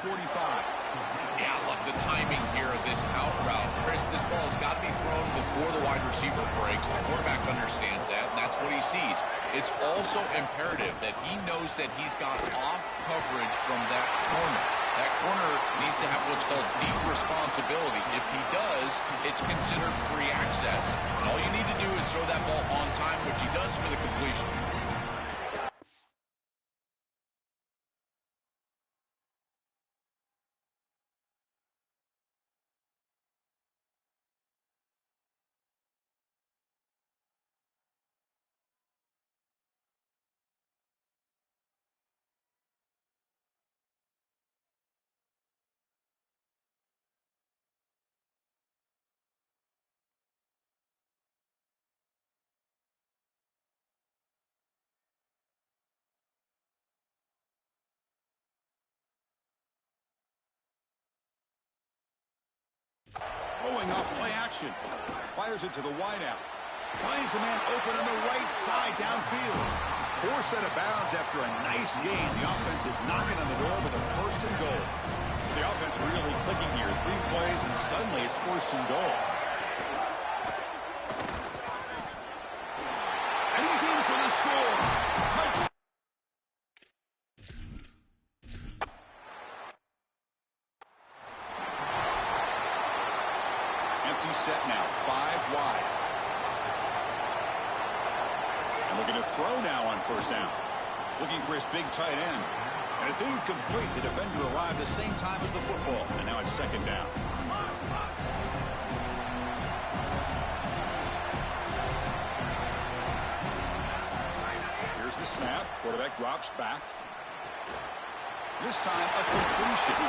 45. Yeah, I love the timing here of this out route. Chris, this ball has got to be thrown before the wide receiver breaks. The quarterback understands that, and that's what he sees. It's also imperative that he knows that he's got off coverage from that corner. That corner needs to have what's called deep responsibility. If he does, it's considered free access. And all you need to do is throw that ball on time, which he does for the completion. Throwing off play action. Fires it to the wideout. Finds a man open on the right side downfield. Forced out of bounds after a nice gain. The offense is knocking on the door with a first and goal. The offense really clicking here. 3 plays and suddenly it's first and goal. And he's in for the score. Touchdown. Set now, 5 wide. And looking to throw now on first down. Looking for his big tight end. And it's incomplete. The defender arrived the same time as the football. And now it's second down. Here's the snap. Quarterback drops back. This time a completion.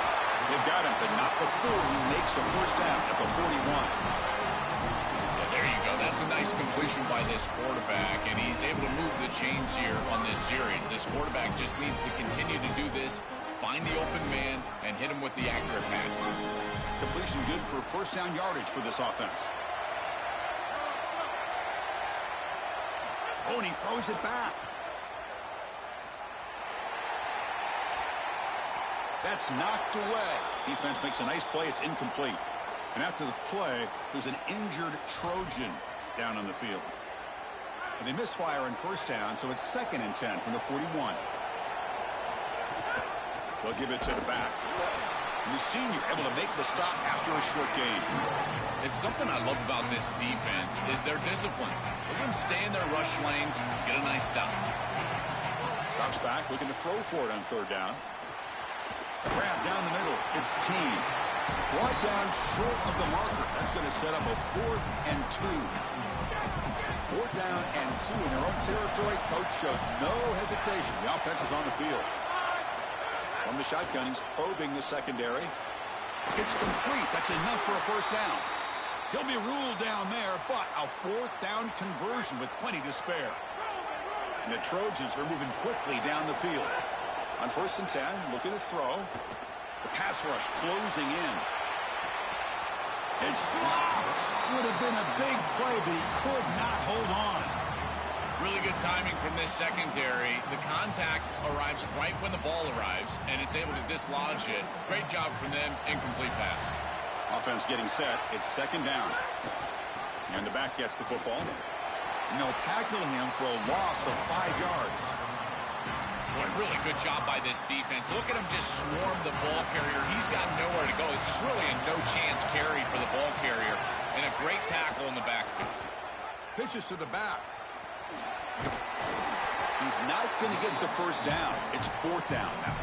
They've got him, but not before he makes a first down at the 41. Well, there you go. That's a nice completion by this quarterback, and he's able to move the chains here on this series. This quarterback just needs to continue to do this, find the open man, and hit him with the accurate pass. Completion good for first down yardage for this offense. Oh, and he throws it back. That's knocked away. Defense makes a nice play. It's incomplete. And after the play, there's an injured Trojan down on the field. And they misfire on first down, so it's 2nd and 10 from the 41. They'll give it to the back. And the senior able to make the stop after a short gain. It's something I love about this defense is their discipline. Look at them stay in their rush lanes, get a nice stop. Drops back, looking to throw for it on third down. Grab down the middle. It's Peen. Brought down short of the marker. That's going to set up a 4th and 2. 4th down and 2 in their own territory. Coach shows no hesitation. The offense is on the field. From the shotgun, he's probing the secondary. It's complete. That's enough for a first down. He'll be ruled down there, but a 4th down conversion with plenty to spare. And the Trojans are moving quickly down the field. On 1st and 10, looking to throw. The pass rush closing in. It's dropped. Would have been a big play, but he could not hold on. Really good timing from this secondary. The contact arrives right when the ball arrives, and it's able to dislodge it. Great job from them. Incomplete pass. Offense getting set. It's 2nd down. And the back gets the football. And they'll tackle him for a loss of 5 yards. What a really good job by this defense. Look at him just swarm the ball carrier. He's got nowhere to go. It's just really a no-chance carry for the ball carrier. And a great tackle in the backfield. Pitches to the back. He's not going to get the first down. It's 4th down now.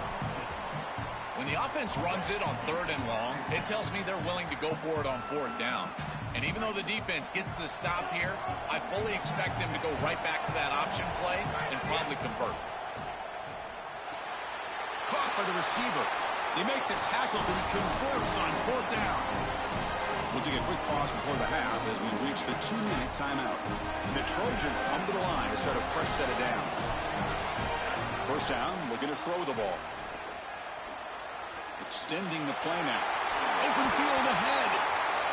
When the offense runs it on 3rd and long, it tells me they're willing to go for it on 4th down. And even though the defense gets the stop here, I fully expect them to go right back to that option play and probably convert. Caught by the receiver. They make the tackle, but he converts on 4th down. We'll take a quick pause before the half as we reach the 2-minute timeout. And the Trojans come to the line to start a fresh set of downs. First down, looking to throw the ball. Extending the play now. Open field ahead.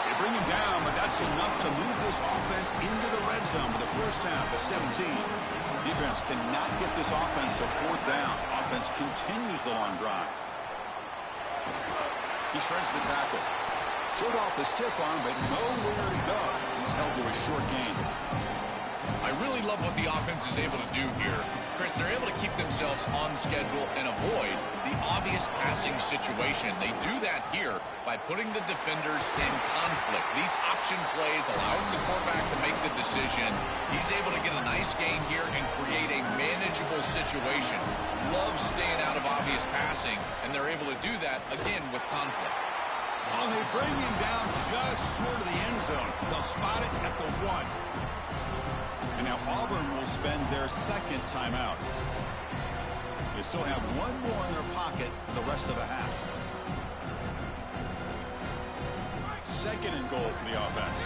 They bring him down, but that's enough to move this offense into the red zone with the first down to 17. Defense cannot get this offense to 4th down. Offense continues the long drive. He shreds the tackle. Showed off the stiff arm, but nowhere to go. He's held to a short gain. I really love what the offense is able to do here. Chris, they're able to keep themselves on schedule and avoid the obvious passing situation. They do that here by putting the defenders in conflict. These option plays allowing the quarterback to make the decision. He's able to get a nice gain here and create a manageable situation. Loves staying out of obvious passing, and they're able to do that, again, with conflict. Well, they bring him down just short of the end zone. They'll spot it at the 1. And now Auburn will spend their second timeout. They still have one more in their pocket for the rest of the half. Second and goal for the offense.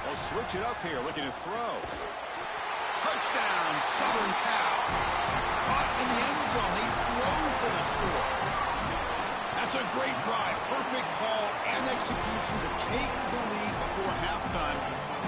They'll switch it up here, looking to throw. Touchdown, Southern Cal. Caught in the end zone. They throw for the score. That's a great drive. Perfect call and execution to take the lead before halftime.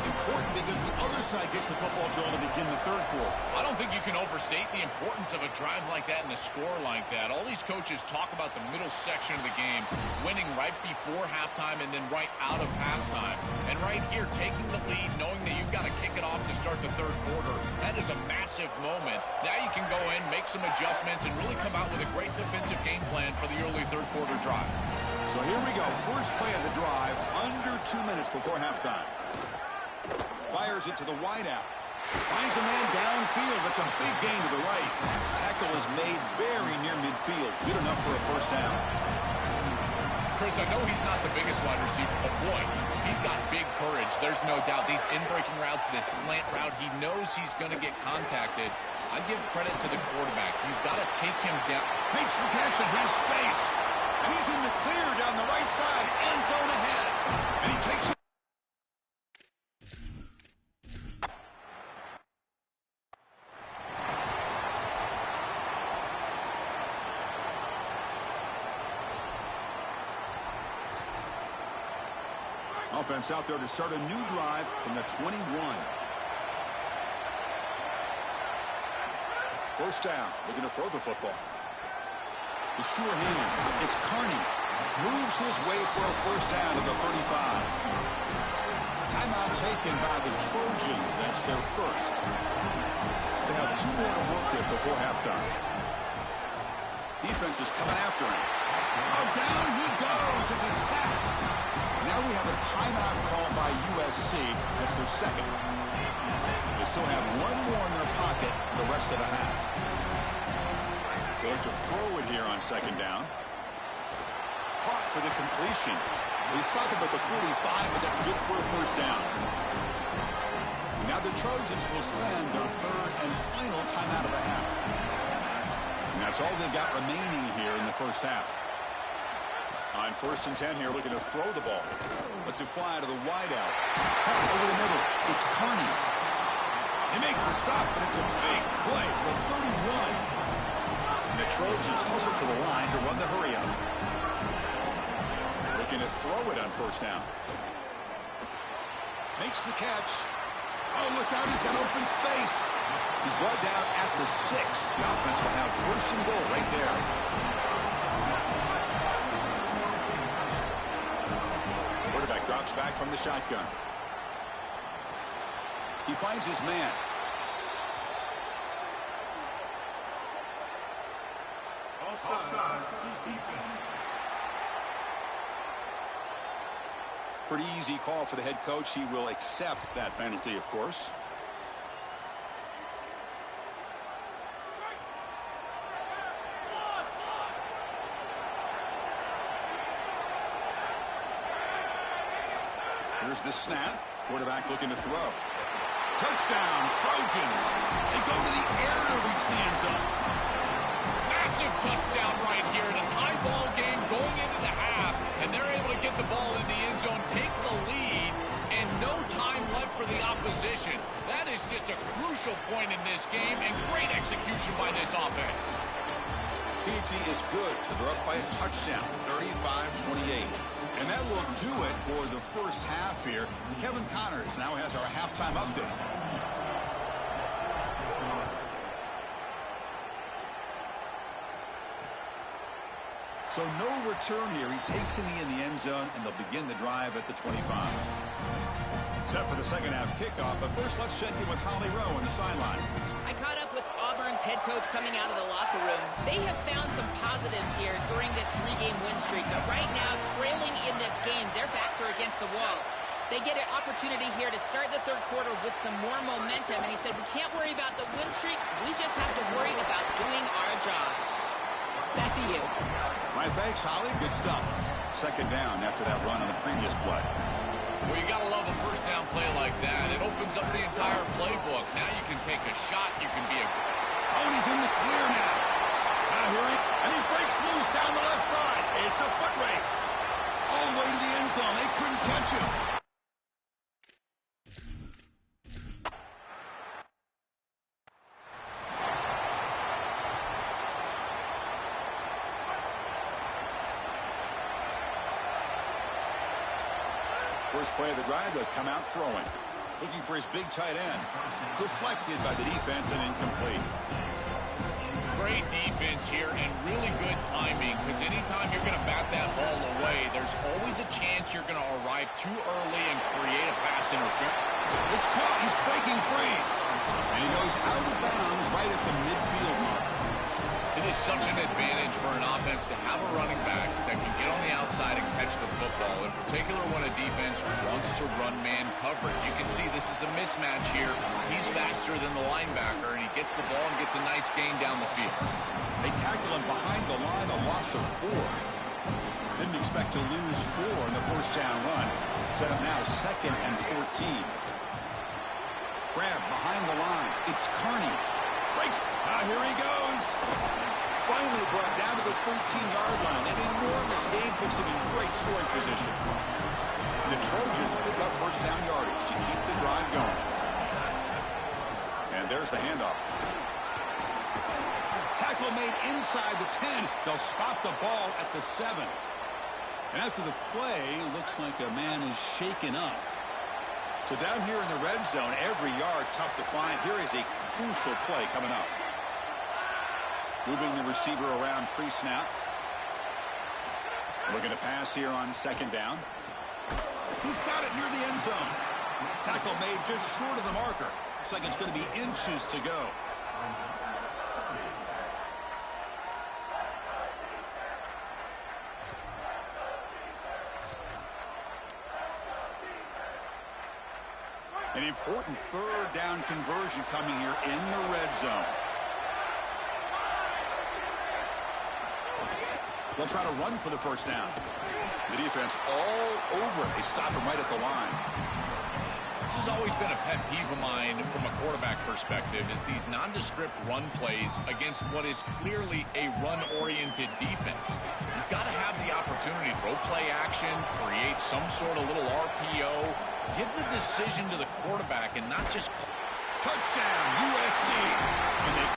Important because the other side gets the football, Joel, to begin the third quarter. I don't think you can overstate the importance of a drive like that and a score like that. All these coaches talk about the middle section of the game, winning right before halftime and then right out of halftime. And right here, taking the lead, knowing that you've got to kick it off to start the third quarter, that is a massive moment. Now you can go in, make some adjustments, and really come out with a great defensive game plan for the early third quarter drive. So here we go. First play of the drive, under 2 minutes before halftime. Fires it to the wideout. Finds a man downfield. That's a big gain to the right. Tackle is made very near midfield. Good enough for a first down. Chris, I know he's not the biggest wide receiver, but boy, he's got big courage. There's no doubt. These in-breaking routes, this slant route, he knows he's going to get contacted. I give credit to the quarterback. You've got to take him down. Makes the catch and has space. And he's in the clear down the right side. End zone ahead. And he takes it. Offense out there to start a new drive from the 21. First down, looking to throw the football. The sure hands. It's Carney. Moves his way for a first down to the 35. Timeout taken by the Trojans. That's their first. They have 2 more to work with before halftime. Defense is coming after him. Oh, down he goes. It's a sack. Now we have a timeout called by USC. That's their second. They still have 1 more in their pocket for the rest of the half. Going to throw it here on second down. Caught for the completion. They stop him at the 45, but that's good for a first down. Now the Trojans will spend their third and final timeout of the half. And that's all they've got remaining here in the first half. On first and 10 here, looking to throw the ball. Lets it fly to the wideout. Caught over the middle. It's Carney. They make the stop, but it's a big play for 31. And the Trojans hustle to the line to run the hurry up. Looking to throw it on first down. Makes the catch. Oh, look out, he's got open space. He's brought down at the 6. The offense will have first and goal right there. Quarterback drops back from the shotgun. He finds his man. Pretty easy call for the head coach. He will accept that penalty, of course. Here's the snap. Quarterback looking to throw. Touchdown, Trojans. They go to the air to reach the end zone. Massive touchdown right here in a tie ball game going into the half, and they're able to get the ball in the end zone, take the lead, and no time left for the opposition. That is just a crucial point in this game, and great execution by this offense. PG is good, so they're up by a touchdown, 35-28. And that will do it for the first half here. Kevin Connors now has our halftime update. So no return here. He takes a knee in the end zone, and they'll begin the drive at the 25. Set for the second half kickoff, but first let's check in with Holly Rowe on the sideline. I caught up with Auburn's head coach coming out of the locker room. They have found some positives here during this 3-game win streak, but right now, trailing in this game, their backs are against the wall. They get an opportunity here to start the third quarter with some more momentum, and he said, we can't worry about the win streak, we just have to worry about doing our job. Back to you. My thanks, Holly. Good stuff. Second down after that run on the previous play. Well, you got to love a first down play like that. It opens up the entire playbook. Now you can take a shot. You can be a... Oh, and he's in the clear now. Now here and he breaks loose down the left side. It's a foot race. All the way to the end zone. They couldn't catch him. First play of the drive, they'll come out throwing. Looking for his big tight end. Deflected by the defense and incomplete. Great defense here and really good timing, because anytime you're going to bat that ball away, there's always a chance you're going to arrive too early and create a pass interference. It's caught. He's breaking free. And he goes out of bounds right at the midfield mark. It is such an advantage for an offense to have a running back that can get on the outside and catch the football, in particular when a defense wants to run man coverage. You can see this is a mismatch here. He's faster than the linebacker, and he gets the ball and gets a nice gain down the field. They tackle him behind the line, a loss of 4. Didn't expect to lose 4 in the first down run. Set up now second and 14. Grab behind the line. It's Carney. Breaks. Here he goes. Finally brought down to the 13-yard line. An enormous gain puts him in great scoring position. The Trojans pick up first down yardage to keep the drive going. And there's the handoff. Tackle made inside the 10. They'll spot the ball at the 7. And after the play, looks like a man is shaken up. So down here in the red zone, every yard tough to find. Here is a crucial play coming up. Moving the receiver around pre-snap. Looking to pass here on second down. He's got it near the end zone. Tackle made just short of the marker. Looks like it's going to be inches to go. An important third down conversion coming here in the red zone. They'll try to run for the first down. The defense all over it. They stop him right at the line. This has always been a pet peeve of mine from a quarterback perspective, is these nondescript run plays against what is clearly a run-oriented defense. You've got to have the opportunity to throw play action, create some sort of little RPO, give the decision to the quarterback and not just... Touchdown, USC. And they...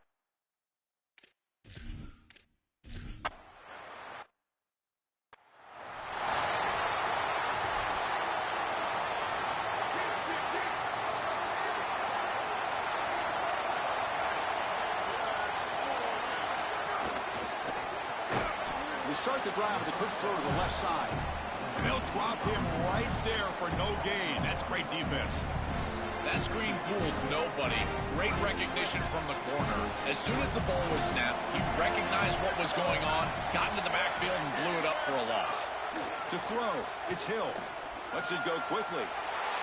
They start the drive with a quick throw to the left side. And they'll drop him right there for no gain. That's great defense. That screen fooled nobody. Great recognition from the corner. As soon as the ball was snapped, he recognized what was going on, got into the backfield, and blew it up for a loss. To throw, it's Hill. Lets it go quickly.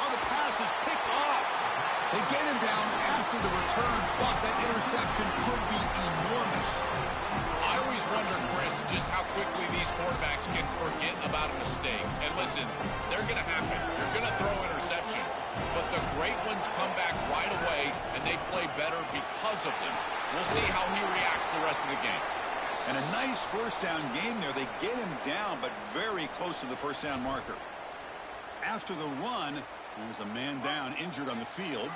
Oh, the pass is picked off. They get him down after the return, but that interception could be enormous. I always wonder, Chris, just how quickly these quarterbacks can forget about a mistake. And listen, they're going to happen. You're going to throw interceptions. But the great ones come back right away, and they play better because of them. We'll see how he reacts the rest of the game. And a nice first down game there. They get him down, but very close to the first down marker. After the run, there's a man down, injured on the field.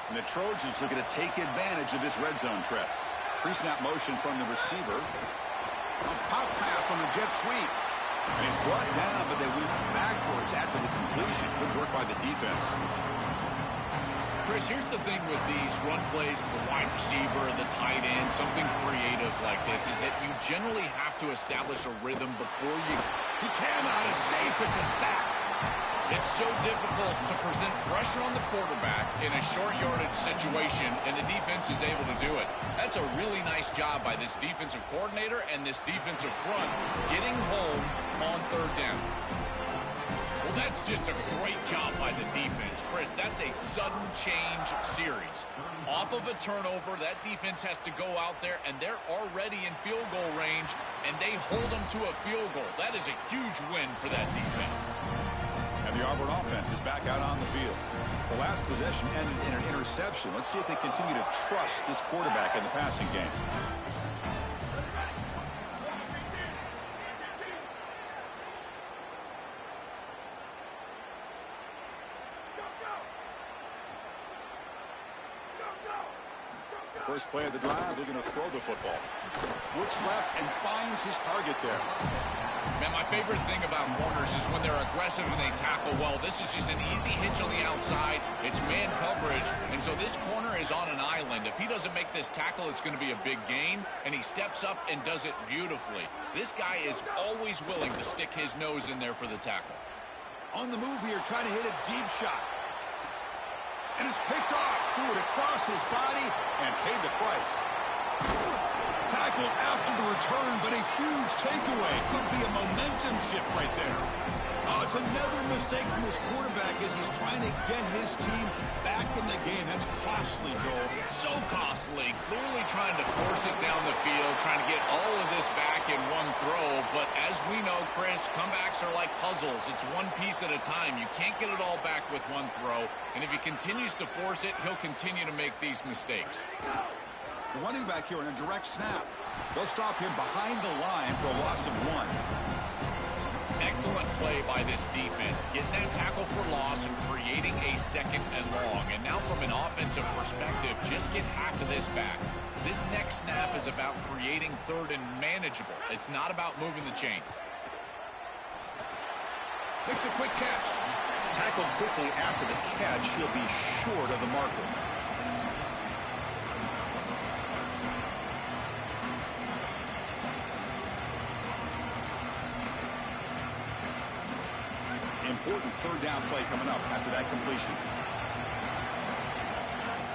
And the Trojans looking to take advantage of this red zone trip. Pre-snap motion from the receiver. A pop pass on the jet sweep. And he's brought down, but they went backwards after the completion. Good work by the defense. Chris, here's the thing with these run plays, the wide receiver, the tight end, something creative like this, is that you generally have to establish a rhythm before you... He cannot escape. It's a sack. It's so difficult to present pressure on the quarterback in a short yardage situation, and the defense is able to do it. That's a really nice job by this defensive coordinator and this defensive front getting home on third down. Well, that's just a great job by the defense. Chris, that's a sudden change series. Off of a turnover, that defense has to go out there, and they're already in field goal range, and they hold them to a field goal. That is a huge win for that defense. And the Auburn offense is back out on the field. The last possession ended in an interception. Let's see if they continue to trust this quarterback in the passing game. First play of the drive, they're going to throw the football. Looks left and finds his target there. Man, my favorite thing about corners is when they're aggressive and they tackle well. This is just an easy hitch on the outside. It's man coverage, and so this corner is on an island. If he doesn't make this tackle, it's going to be a big gain, and he steps up and does it beautifully. This guy is always willing to stick his nose in there for the tackle. On the move here, trying to hit a deep shot. And it's picked off, threw it across his body, and paid the price. Tackled after the return, but a huge takeaway. Could be a momentum shift right there. Oh, it's another mistake from this quarterback as he's trying to get his team back in the game. That's costly, Joel. So costly. Clearly trying to force it down the field, trying to get all of this back in one throw. But as we know, Chris, comebacks are like puzzles. It's one piece at a time. You can't get it all back with one throw. And if he continues to force it, he'll continue to make these mistakes. The running back here in a direct snap. They'll stop him behind the line for a loss of 1. Excellent play by this defense, getting that tackle for loss and creating a second and long. And now from an offensive perspective, just get half of this back. This next snap is about creating third and manageable. It's not about moving the chains. Makes a quick catch. Tackled quickly after the catch. He'll be short of the marker. Important third down play coming up after that completion.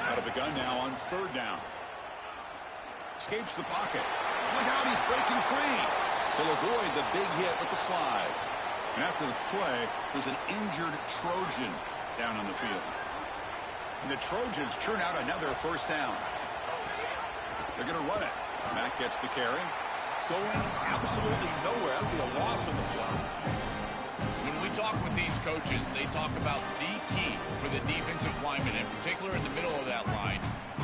Out of the gun now on third down. Escapes the pocket. Look out, he's breaking free. He'll avoid the big hit with the slide. And after the play, there's an injured Trojan down on the field. And the Trojans churn out another first down. They're going to run it. Matt gets the carry. Going absolutely nowhere. That'll be a loss on the play. When we talk with these coaches, they talk about the key for the defensive lineman, in particular in the middle of that line,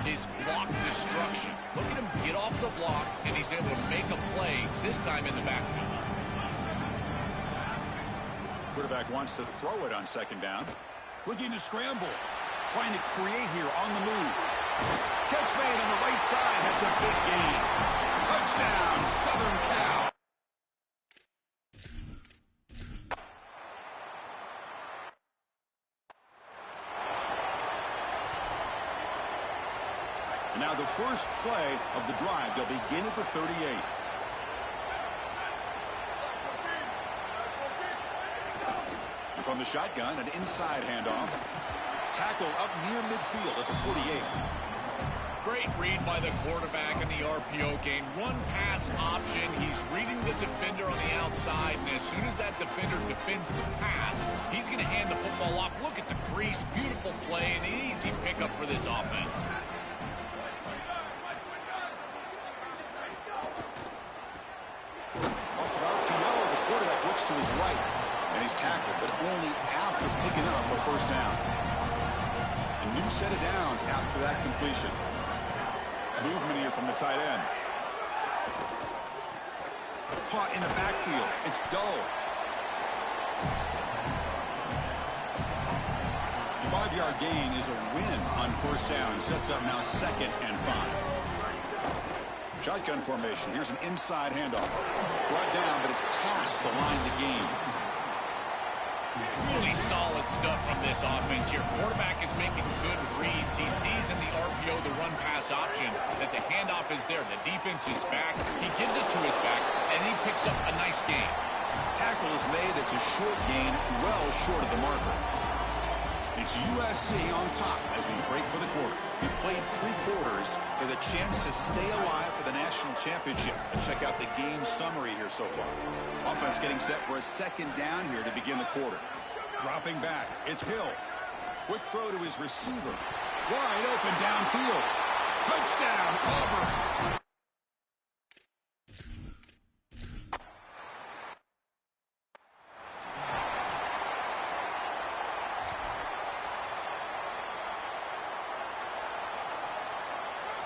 is block destruction. Look at him get off the block, and he's able to make a play, this time in the backfield. Quarterback wants to throw it on second down. Looking to scramble. Trying to create here on the move. Catch made on the right side. That's a big gain. Touchdown, Southern Cal. And now the first play of the drive. They'll begin at the 38. And from the shotgun, an inside handoff. Tackle up near midfield at the 48. Great read by the quarterback in the RPO game. One pass option. He's reading the defender on the outside, and as soon as that defender defends the pass, he's going to hand the football off. Look at the crease. Beautiful play and an easy pickup for this offense. Off of RPO, the quarterback looks to his right, and he's tackled, but only after picking up a first down. A new set of downs after that completion. Movement here from the tight end. Caught in the backfield. It's Dull. The 5-yard gain is a win on first down. Sets up now 2nd and 5. Shotgun formation. Here's an inside handoff. Brought down, but it's past the line to gain. Really solid stuff from this offense here. Quarterback is making good reads. He sees in the RPO the run-pass option that the handoff is there. The defense is back. He gives it to his back, and he picks up a nice gain. Tackle is made. It's a short gain, well short of the marker. It's USC on top as we break for the quarter. We played 3 quarters with a chance to stay alive for the national championship. Let's check out the game summary here so far. Offense getting set for a second down here to begin the quarter. Dropping back, it's Hill. Quick throw to his receiver. Wide open downfield. Touchdown, Auburn.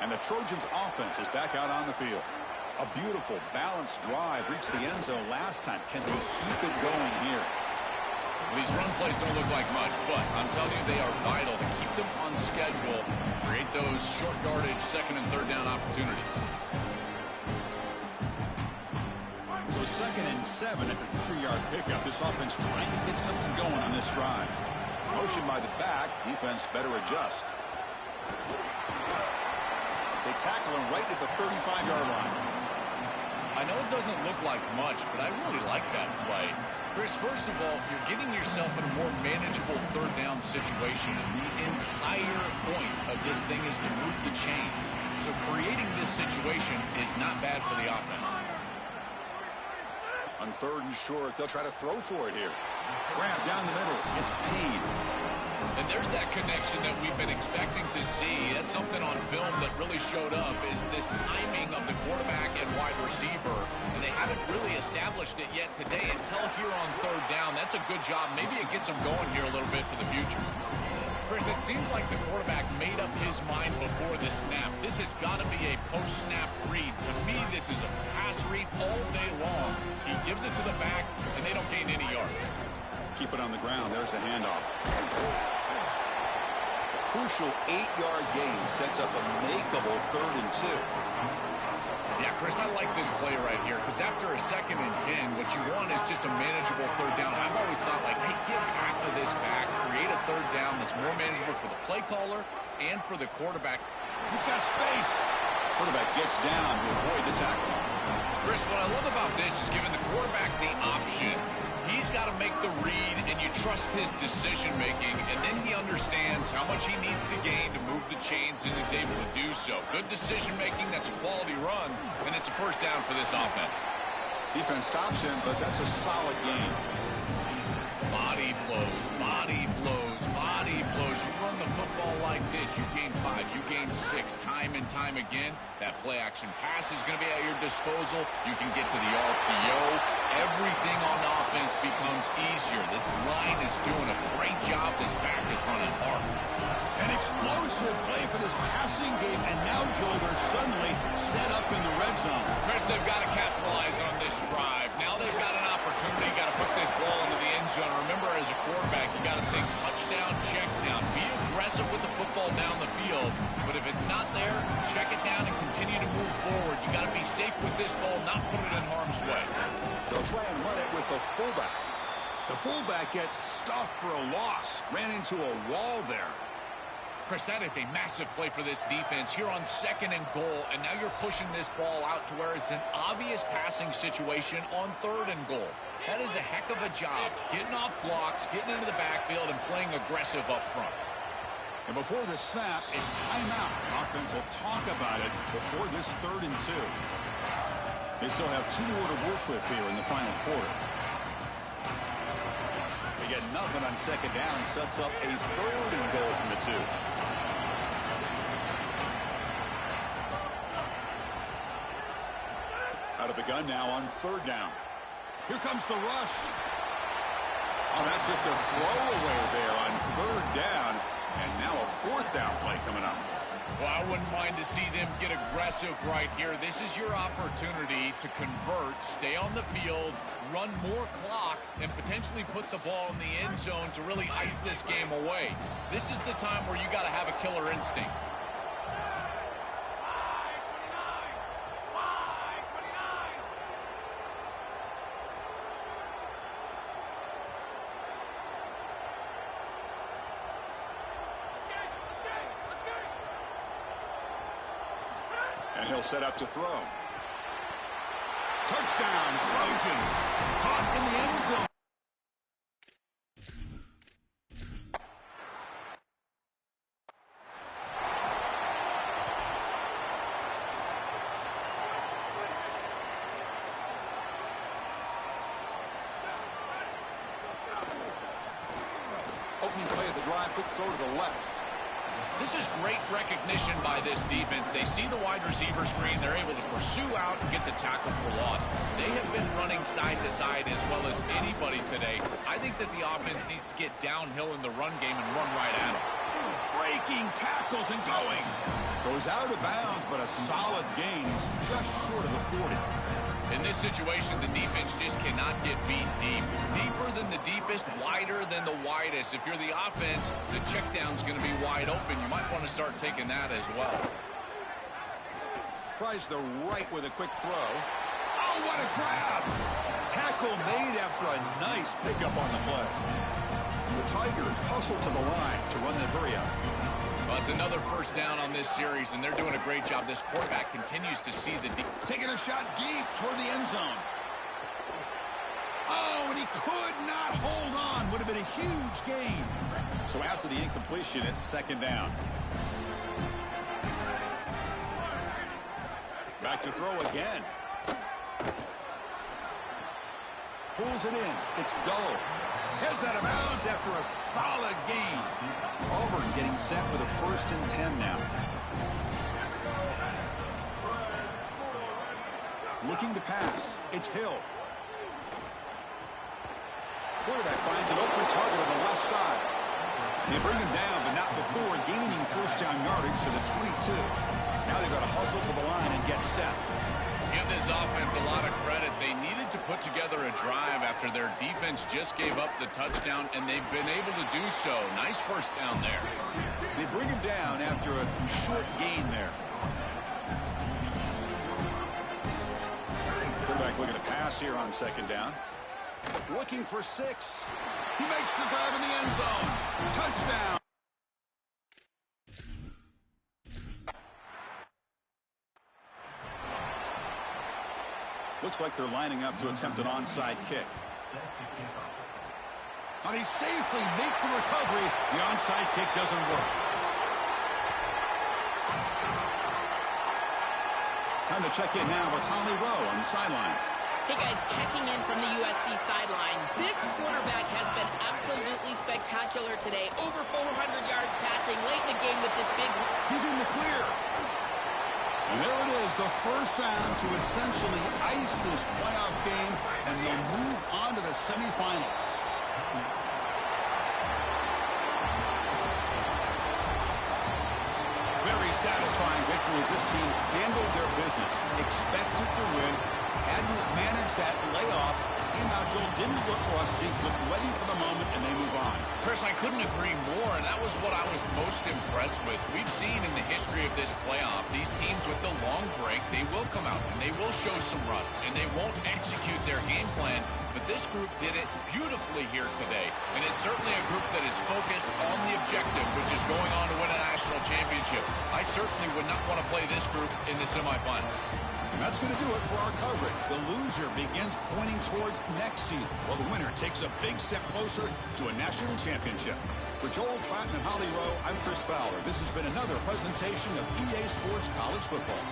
And the Trojans' offense is back out on the field. A beautiful, balanced drive reached the end zone last time. Can they keep it going here? These run plays don't look like much, but I'm telling you, they are vital to keep them on schedule, create those short yardage, second and third down opportunities. So 2nd and 7 at the 3-yard pickup. This offense trying to get something going on this drive. Motion by the back. Defense better adjust. They tackle him right at the 35-yard line. I know it doesn't look like much, but I really like that play. Chris, first of all, you're getting yourself in a more manageable third down situation. And the entire point of this thing is to move the chains. So creating this situation is not bad for the offense. On 3rd and short, they'll try to throw for it here. Grab down the middle. It's Peed. And there's that connection that we've been expecting to see. That's something on film that really showed up, is this timing of the quarterback and wide receiver. And they haven't really established it yet today until here on 3rd down. That's a good job. Maybe it gets them going here a little bit for the future. Chris, it seems like the quarterback made up his mind before the snap. This has got to be a post-snap read. To me, this is a pass read all day long. He gives it to the back, and they don't gain any yards. Keep it on the ground. There's the handoff. A crucial 8-yard gain sets up a makeable 3rd and 2. Yeah, Chris, I like this play right here because after a 2nd and 10, what you want is just a manageable 3rd down. I've always thought, like, hey, give half of this back, create a 3rd down that's more manageable for the play caller and for the quarterback. He's got space. Quarterback gets down to avoid the tackle. Chris, what I love about this is giving the quarterback the option. He's got to make the read, and you trust his decision-making, and then he understands how much he needs to gain to move the chains, and is able to do so. Good decision-making, that's a quality run, and it's a 1st down for this offense. Defense stops him, but that's a solid gain. Body blows, body blows, body blows. You run the football like this, you gain 5, you gain 6, time and time again. That play-action pass is going to be at your disposal. You can get to the RPO. Everything on offense becomes easier. This line is doing a great job. This back is running hard. An explosive play for this passing game, and now, Joel, they're suddenly set up in the red zone. Chris, they've got to capitalize on this drive. Now they've got an opportunity. Got to put this ball into the end zone. Remember, as a quarterback, you got to think touchdown, check down. Be aggressive with the football down the field. But if it's not there, check it down and continue to move forward. You got to be safe with this ball, not put it in harm's way. They'll try and run it with the fullback. The fullback gets stuffed for a loss. Ran into a wall there. Chris, that is a massive play for this defense here on 2nd and goal, and now you're pushing this ball out to where it's an obvious passing situation on 3rd and goal. That is a heck of a job, getting off blocks, getting into the backfield, and playing aggressive up front. And before the snap, a timeout. Offense will talk about it before this 3rd and 2. They still have 2 more to work with here in the final quarter. They get nothing on 2nd down, sets up a 3rd and goal from the 2. Out of the gun now on 3rd down. Here comes the rush. Oh, that's just a throwaway there on 3rd down. And now a 4th down play coming up. Well, I wouldn't mind to see them get aggressive right here. This is your opportunity to convert, stay on the field, run more clock, and potentially put the ball in the end zone to really ice this game away. This is the time where you got to have a killer instinct. he'll set up to throw. Touchdown, Trojans. Caught in the end zone. Opening play of the drive, quick throw to the left. This is great recognition by this defense. They see the wide receiver screen. They're able to pursue out and get the tackle for loss. They have been running side to side as well as anybody today. I think that the offense needs to get downhill in the run game and run right at them. Breaking tackles and going. Goes out of bounds, but a solid gain. He's just short of the 40. In this situation, the defense just cannot get beat deep. Deeper than the deepest, wider than the widest. If you're the offense, the check down's going to be wide open. You might want to start taking that as well. Tries the right with a quick throw. Oh, what a grab! Tackle made after a nice pickup on the play. The Tigers hustle to the line to run the hurry-up. Well, it's another first down on this series, and they're doing a great job. This quarterback continues to see the deep. Taking a shot deep toward the end zone. Oh, and he could not hold on. Would have been a huge gain. So after the incompletion, it's second down. Back to throw again. Pulls it in. It's dull. Heads out of bounds after a solid gain. Auburn getting set with a 1st and 10 now. Looking to pass. It's Hill. Quarterback finds an open target on the left side. They bring him down, but not before gaining first down yardage to the 22. Now they've got to hustle to the line and get set. Give this offense a lot of credit. They needed to put together a drive after their defense just gave up the touchdown, and they've been able to do so. Nice first down there. They bring him down after a short gain there. Quarterback looking to pass here on second down. Looking for 6. He makes the grab in the end zone. Touchdown. Looks like they're lining up to attempt an onside kick. Now they safely make the recovery. The onside kick doesn't work. Time to check in now with Holly Rowe on the sidelines. Hey guys, checking in from the USC sideline. This quarterback has been absolutely spectacular today. Over 400 yards passing late in the game with this big. He's in the clear. And there it is, the first down to essentially ice this playoff game, and they'll move on to the semifinals. Very satisfying victory as this team handled their business. Expected to win. Had to manage that layoff. Came out, Joel, didn't look rusty, looked ready for the moment, and they move on. Chris, I couldn't agree more, and that was what I was most impressed with. We've seen in the history of this playoff, these teams with the long break, they will come out, and they will show some rust, and they won't execute their game plan. But this group did it beautifully here today, and it's certainly a group that is focused on the objective, which is going on to win a national championship. I certainly would not want to play this group in the semifinals. And that's going to do it for our coverage. The loser begins pointing towards next season, while the winner takes a big step closer to a national championship. For Joel Platt and Holly Rowe, I'm Chris Fowler. This has been another presentation of EA Sports College Football.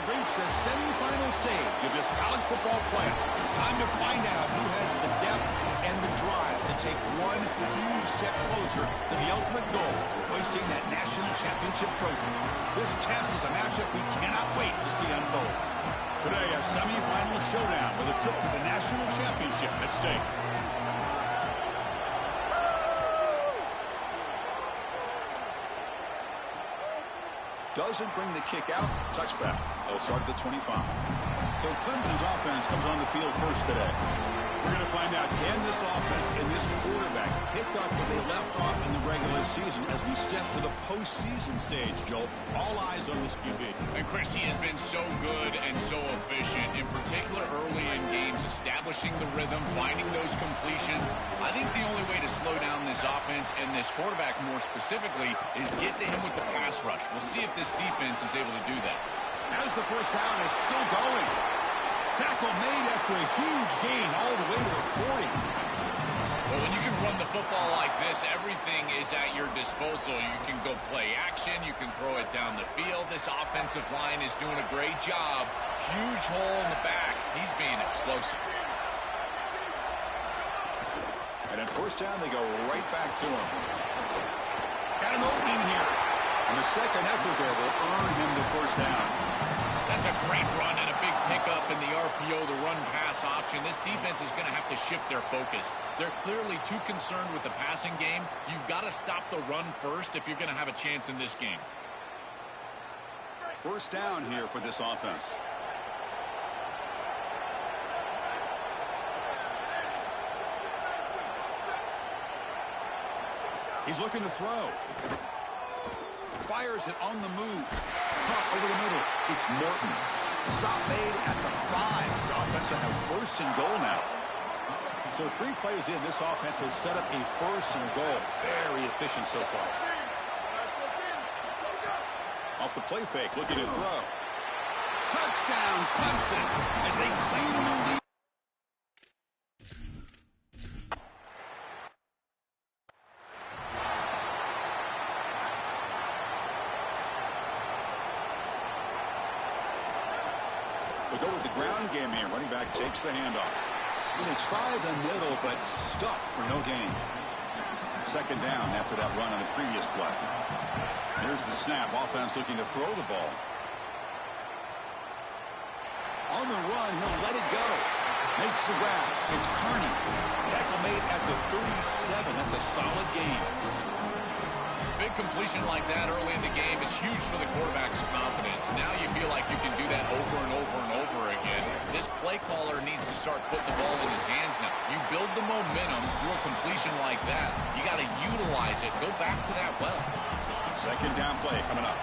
reached the semifinal stage of this college football playoff. It's time to find out who has the depth and the drive to take one huge step closer to the ultimate goal, hoisting that national championship trophy. This test is a matchup we cannot wait to see unfold. Today, a semifinal showdown with a trip to the national championship at stake. Doesn't bring the kick out. Touchback. They'll start at the 25. So Clemson's offense comes on the field first today. We're going to find out, can this offense and this quarterback pick up where they left off in the regular season as we step to the postseason stage, Joel? All eyes on this QB. And Chris, he has been so good and so efficient, in particular early in games, establishing the rhythm, finding those completions. I think the only way to slow down this offense and this quarterback more specifically is get to him with the pass rush. We'll see if this defense is able to do that. As the first down is still going. Tackle made after a huge gain all the way to the 40. Well, when you can run the football like this, everything is at your disposal. You can go play action. You can throw it down the field. This offensive line is doing a great job. Huge hole in the back. He's being explosive. And at first down, they go right back to him. Got an opening here. And the second effort there will earn him the first down. That's a great run and a big pickup in the RPO, the run-pass option. This defense is going to have to shift their focus. They're clearly too concerned with the passing game. You've got to stop the run first if you're going to have a chance in this game. First down here for this offense. He's looking to throw. Fires it on the move. Pump over the middle. It's Morton. Stop made at the 5. The offense will have first and goal now. So 3 plays in, this offense has set up a first and goal. Very efficient so far. Off the play fake, looking to throw. Touchdown, Clemson, as they claim a new lead. They go with the ground game here. Running back takes the handoff. They try the middle, but stuck for no gain. Second down after that run on the previous play. Here's the snap. Offense looking to throw the ball. On the run, he'll let it go. Makes the grab. It's Kearney. Tackle made at the 37. That's a solid gain. Big completion like that early in the game is huge for the quarterback's confidence. Now you feel like you can do that over and over and over again. This play caller needs to start putting the ball in his hands now. You build the momentum through a completion like that. You got to utilize it. Go back to that well. Second down play coming up.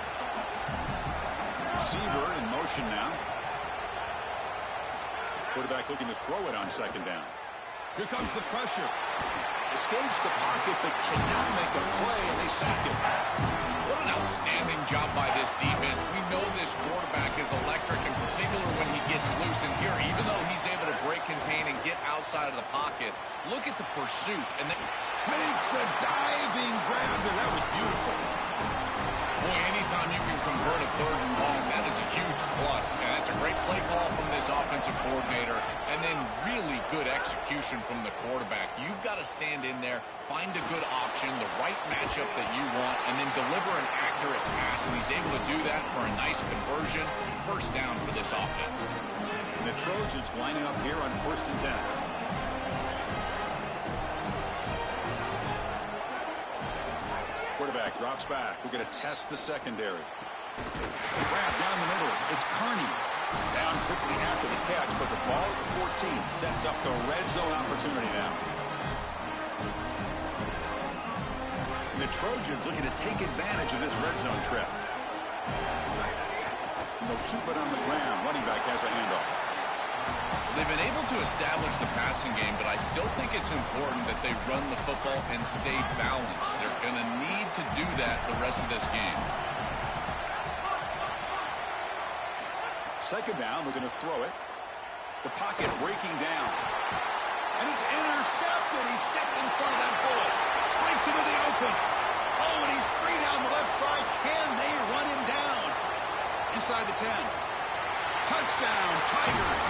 Receiver in motion now. Quarterback looking to throw it on second down. Here comes the pressure. Escapes the pocket, but cannot make a play, and they sack it. What an outstanding job by this defense. We know this quarterback is electric, in particular when he gets loose. And here, even though he's able to break, contain, and get outside of the pocket, look at the pursuit. And then makes the diving grab, and that was beautiful. Boy, anytime you can convert a third and long, that is a huge plus. And that's a great play call from this offensive coordinator. And then really good execution from the quarterback. You've got to stand in there, find a good option, the right matchup that you want, and then deliver an accurate pass. And he's able to do that for a nice conversion. First down for this offense. And the Trojans lining up here on 1st and 10. Quarterback drops back. We're going to test the secondary. Grab down the middle. It's Kearney. Down quickly after the catch, but the ball at the 14 sets up the red zone opportunity now. And the Trojans looking to take advantage of this red zone trip. And they'll keep it on the ground. Running back has a handoff. They've been able to establish the passing game, but I still think it's important that they run the football and stay balanced. They're going to need to do that the rest of this game. Second down, we're going to throw it. The pocket breaking down. And he's intercepted. He stepped in front of that bullet. Breaks into the open. Oh, and he's free down the left side. Can they run him down? Inside the 10. Touchdown, Tigers.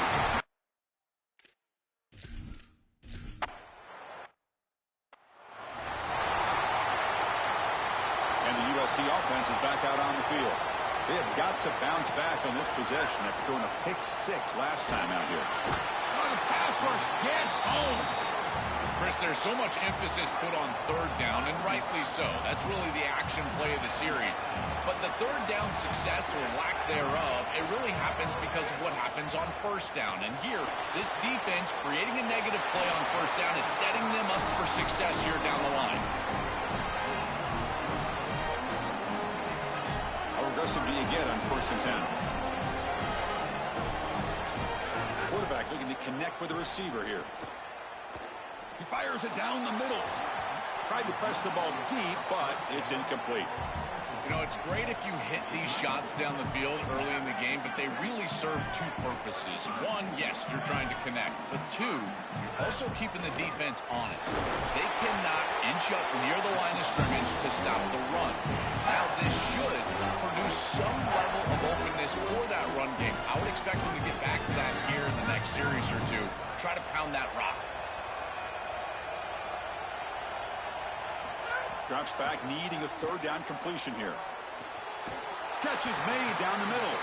And the USC offense is back out on the field. They have got to bounce back on this possession after throwing a pick-6 last time out here. Oh, the pass rush gets home. Chris, there's so much emphasis put on third down, and rightly so. That's really the action play of the series. But the third down success or lack thereof, it really happens because of what happens on first down. And here, this defense creating a negative play on first down is setting them up for success here down the line. How aggressive do you get on 1st and 10? Quarterback looking to connect with the receiver here. He fires it down the middle. Tried to press the ball deep, but it's incomplete. You know, it's great if you hit these shots down the field early in the game, but they really serve two purposes. One, yes, you're trying to connect. But two, you're also keeping the defense honest. They cannot inch up near the line of scrimmage to stop the run. Now, this should produce some level of openness for that run game. I would expect them to get back to that here in the next series or two. Try to pound that rock. Drops back, needing a third down completion here. Catch is made down the middle.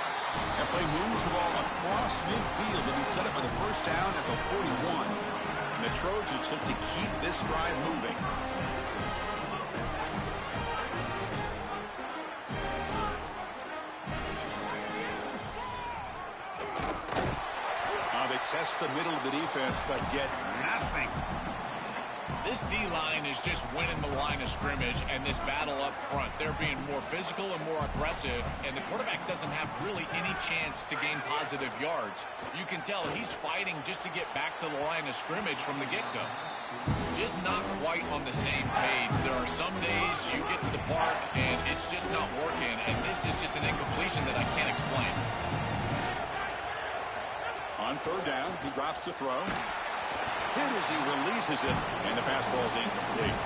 That play moves the ball across midfield and be set up with a first down at the 41. And the Trojans look to keep this drive moving. They test the middle of the defense, but get nothing. This D-line is just winning the line of scrimmage and this battle up front. They're being more physical and more aggressive, and the quarterback doesn't have really any chance to gain positive yards. You can tell he's fighting just to get back to the line of scrimmage from the get-go. Just not quite on the same page. There are some days you get to the park and it's just not working, and this is just an incompletion that I can't explain. On third down, he drops to throw. Hit as he releases it, and the pass ball is incomplete.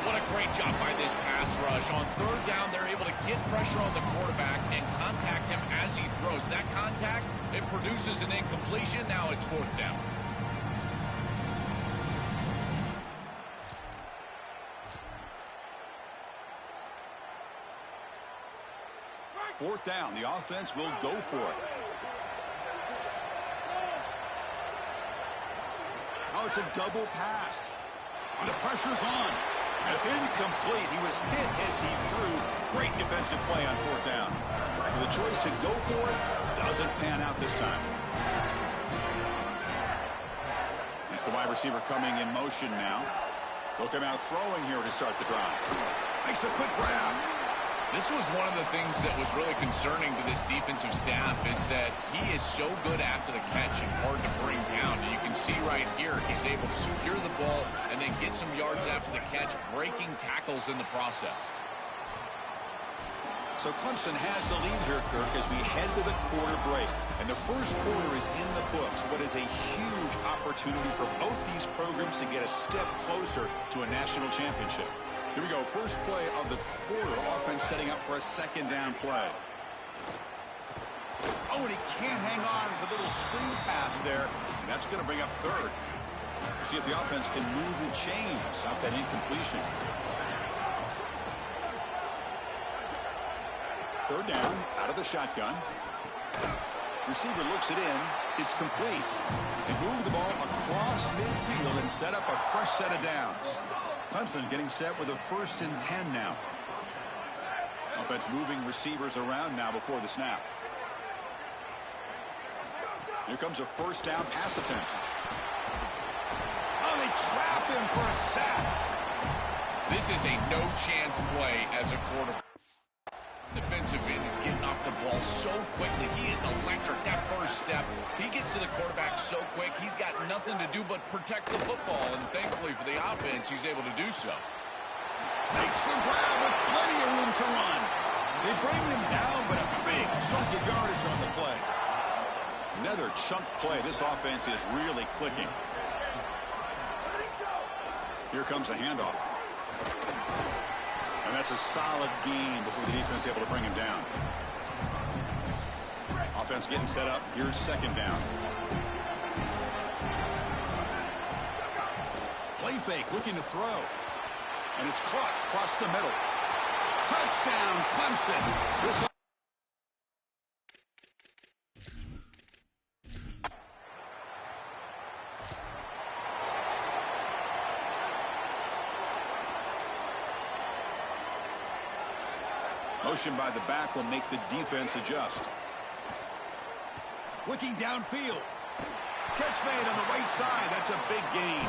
What a great job by this pass rush. On third down, they're able to get pressure on the quarterback and contact him as he throws. That contact, it produces an incompletion. Now it's fourth down. Fourth down, the offense will go for it. Oh, it's a double pass. And the pressure's on. It's incomplete. He was hit as he threw. Great defensive play on fourth down. So the choice to go for it doesn't pan out this time. It's the wide receiver coming in motion now. They'll come out throwing here to start the drive. Makes a quick grab. This was one of the things that was really concerning to this defensive staff is that he is so good after the catch and hard to bring down. And you can see right here, he's able to secure the ball and then get some yards after the catch, breaking tackles in the process. So Clemson has the lead here, Kirk, as we head to the quarter break. And the first quarter is in the books. What is a huge opportunity for both these programs to get a step closer to a national championship. Here we go. First play of the quarter. Offense setting up for a second down play. Oh, and he can't hang on for the little screen pass there. And that's going to bring up third. We'll see if the offense can move the chains off that incompletion. Third down, out of the shotgun. Receiver looks it in. It's complete. They move the ball across midfield and set up a fresh set of downs. Clemson getting set with a 1st and 10 now. Offense moving receivers around now before the snap. Here comes a first down pass attempt. Oh, they trap him for a sack. This is a no-chance play as a quarterback. Defensive end is getting off the ball so quickly. He is electric. That first step, he gets to the quarterback so quick, he's got nothing to do but protect the football. And thankfully for the offense, he's able to do so. Makes the grab with plenty of room to run. They bring him down, but a big chunk of yardage on the play. Another chunk play. This offense is really clicking. Here comes a handoff. And that's a solid gain before the defense is able to bring him down. Offense getting set up. Here's second down. Play fake, looking to throw. And it's caught across the middle. Touchdown, Clemson. This motion by the back will make the defense adjust. Looking downfield. Catch made on the right side. That's a big gain.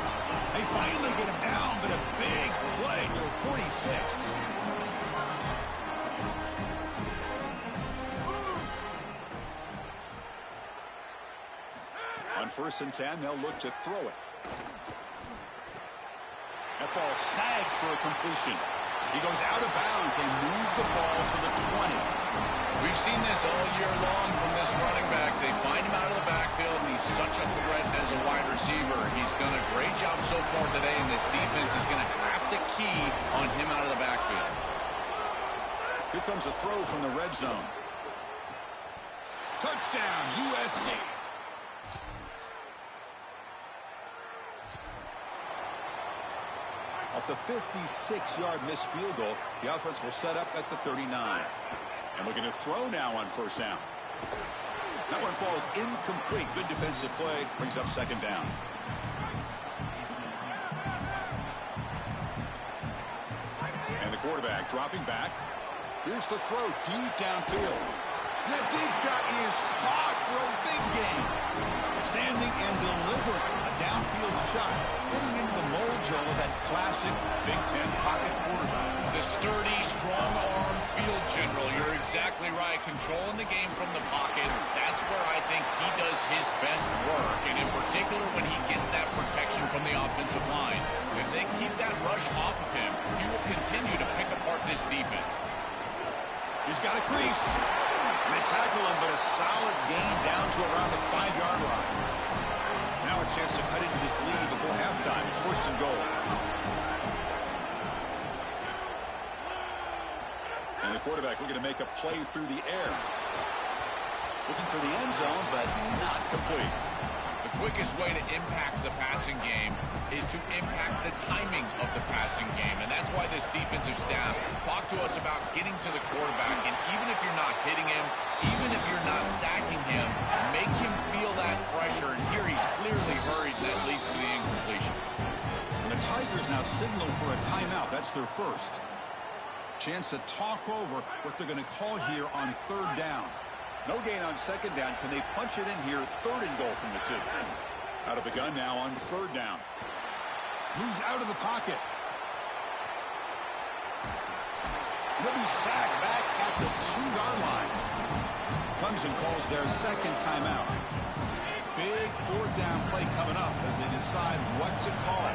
They finally get him down, but a big play for 46. On 1st and 10, they'll look to throw it. That ball snagged for a completion. He goes out of bounds. They move the ball to the 20. We've seen this all year long from this running back. They find him out of the backfield, and he's such a threat as a wide receiver. He's done a great job so far today, and this defense is going to have to key on him out of the backfield. Here comes a throw from the red zone. Touchdown, USC. Off the 56-yard missed field goal, the offense will set up at the 39. And looking to throw now on 1st down. That one falls incomplete. Good defensive play. Brings up 2nd down. And the quarterback dropping back. Here's the throw deep downfield. That deep shot is caught for a big gain. Standing and delivering a downfield shot. Getting into the mold, Joe, of that classic Big Ten pocket quarterback. The sturdy, strong-arm field general. You're exactly right. Controlling the game from the pocket. That's where I think he does his best work. And in particular, when he gets that protection from the offensive line. If they keep that rush off of him, he will continue to pick apart this defense. He's got a crease. They tackle him, but a solid gain down to around the 5-yard line. Now a chance to cut into this lead before halftime. It's 1st and goal. And the quarterback looking to make a play through the air. Looking for the end zone, but not complete. The quickest way to impact the passing game is to impact the timing of the passing game. And that's why this defensive staff talk to us about getting to the quarterback. And even if you're not hitting him, even if you're not sacking him, make him feel that pressure. And here he's clearly hurried, and that leads to the incompletion. And the Tigers now signaling for a timeout. That's their first. Chance to talk over what they're going to call here on 3rd down. No gain on 2nd down. Can they punch it in here? 3rd and goal from the 2. Out of the gun now on 3rd down. Moves out of the pocket. He'll be sacked back at the 2-yard line. Clemson calls their 2nd timeout. Big 4th down play coming up as they decide what to call.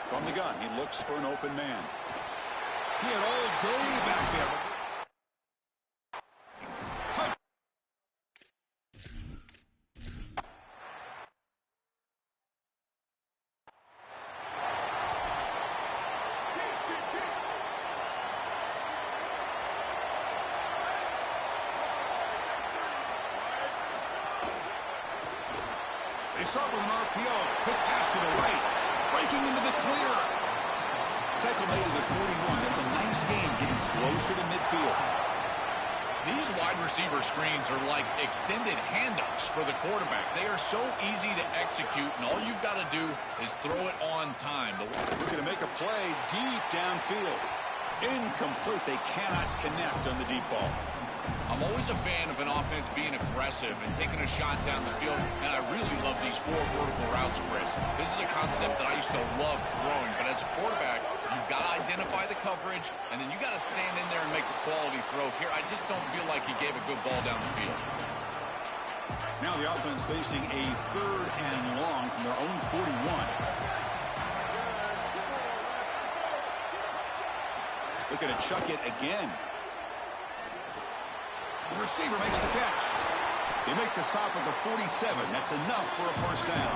From the gun, he looks for an open man. He had all day back there. They start with an RPO. Quick pass to the right. Breaking into the clear. Tackle made at the 41. That's a nice gain, getting closer to midfield. These wide receiver screens are like extended handoffs for the quarterback. They are so easy to execute, and all you've got to do is throw it on time. Looking to make a play deep downfield. Incomplete. They cannot connect on the deep ball. I'm always a fan of an offense being aggressive and taking a shot down the field, and I really love these 4 vertical routes, Chris. This is a concept that I used to love throwing, but as a quarterback, you've got to identify the coverage, and then you got to stand in there and make a quality throw. Here, I just don't feel like he gave a good ball down the field. Now the offense facing a 3rd and long from their own 41. Looking to chuck it again. The receiver makes the catch. They make the stop at the 47. That's enough for a 1st down.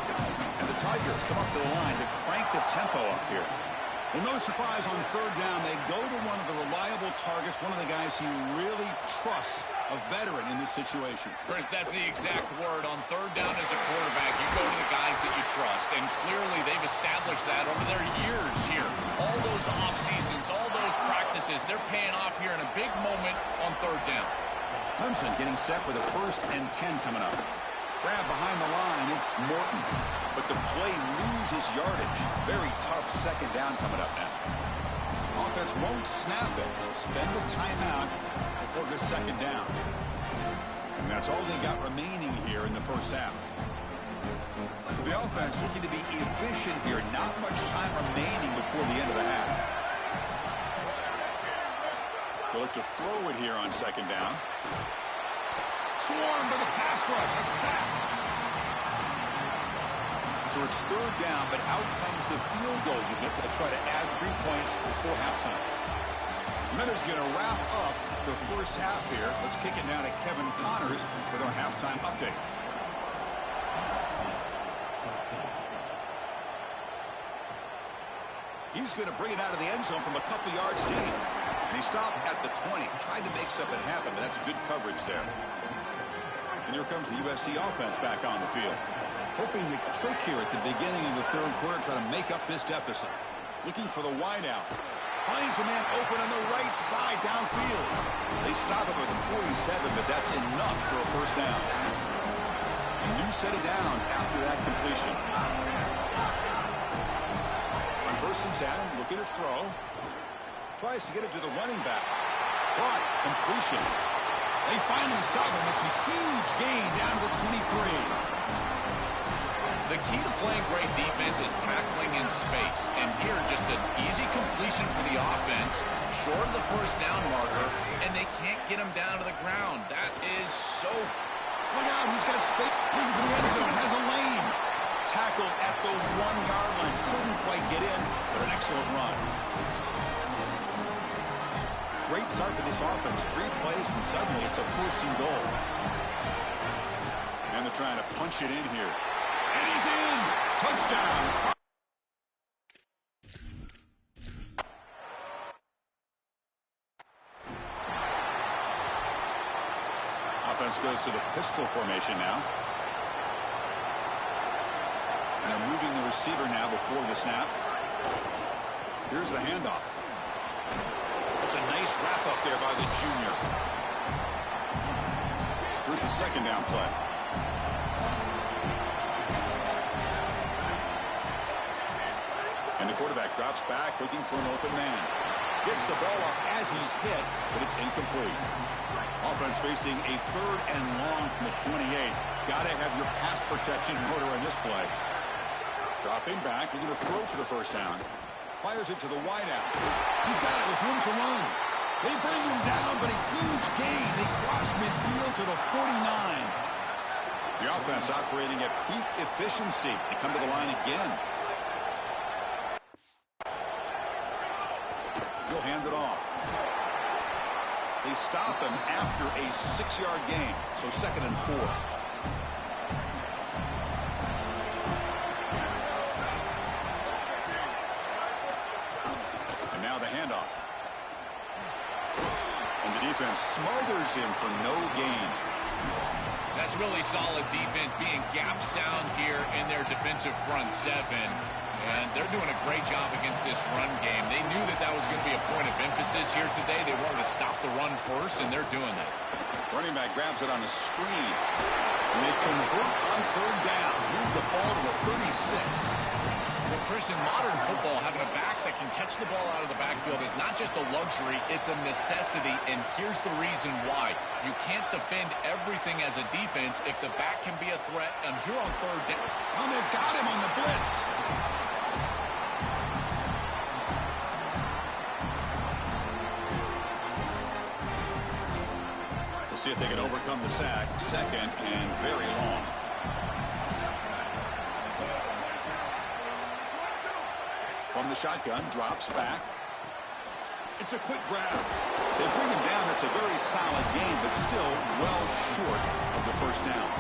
And the Tigers come up to the line to crank the tempo up here. Well, no surprise on third down. They go to one of the reliable targets, one of the guys he really trusts, a veteran in this situation. Chris, that's the exact word. On third down as a quarterback, you go to the guys that you trust. And clearly they've established that over their years here. All those off seasons, all those practices, they're paying off here in a big moment on third down. Clemson getting set with a 1st and 10 coming up. Grab behind the line, it's Morton. But the play loses yardage. Very tough second down coming up now. Offense won't snap it. Spend the timeout before the second down. And that's all they got remaining here in the first half. So the offense looking to be efficient here. Not much time remaining before the end of the half. They'll look to throw it here on second down. Swarmed by the pass rush, a sack. So it's third down, but out comes the field goal unit. They'll try to add 3 points before halftime. Miller's going to wrap up the first half here. Let's kick it now to Kevin Connors with our halftime update. He's going to bring it out of the end zone from a couple yards deep. And he stopped at the 20. Tried to make something happen, but that's good coverage there. And here comes the USC offense back on the field. Hoping to click here at the beginning of the third quarter, try to make up this deficit. Looking for the wideout. Finds a man open on the right side downfield. They stop him at the 47, but that's enough for a first down. A new set of downs after that completion. On 1st and 10, looking to throw. Tries to get it to the running back. Caught. Completion. They finally stop him. It's a huge gain down to the 23. The key to playing great defense is tackling in space. And here, just an easy completion for the offense, short of the first down marker, and they can't get him down to the ground. That is so... Look out, he's got space. Looking for the end zone. Has a lane. Tackled at the 1-yard line. Couldn't quite get in, but an excellent run. Great start for this offense. 3 plays, and suddenly it's a 1st and goal. And they're trying to punch it in here. And he's in! Touchdown! Offense goes to the pistol formation now. And they're moving the receiver now before the snap. Here's the handoff. It's a nice wrap-up there by the junior. Here's the second down play. And the quarterback drops back, looking for an open man. Gets the ball off as he's hit, but it's incomplete. Offense facing a 3rd and long from the 28. Got to have your pass protection in order on this play. Dropping back, looking to throw for the first down. Fires it to the wideout. He's got it with room to run. They bring him down, but a huge gain. They cross midfield to the 49. The offense operating at peak efficiency. They come to the line again. He'll hand it off. They stop him after a 6-yard gain, so 2nd and 4. The handoff. And the defense smothers him for no gain. That's really solid defense, being gap sound here in their defensive front 7. And they're doing a great job against this run game. They knew that that was going to be a point of emphasis here today. They wanted to stop the run first, and they're doing that. Running back grabs it on a screen. And they convert on third down. Move the ball to the 36. Well, Chris, in modern football, having a back that can catch the ball out of the backfield is not just a luxury, it's a necessity, and here's the reason why. You can't defend everything as a defense if the back can be a threat, and here on third down. Oh, they've got him on the blitz. We'll see if they can overcome the sack. 2nd and very long. From the shotgun, drops back. It's a quick grab. They bring him down. That's a very solid game, but still well short of the first down.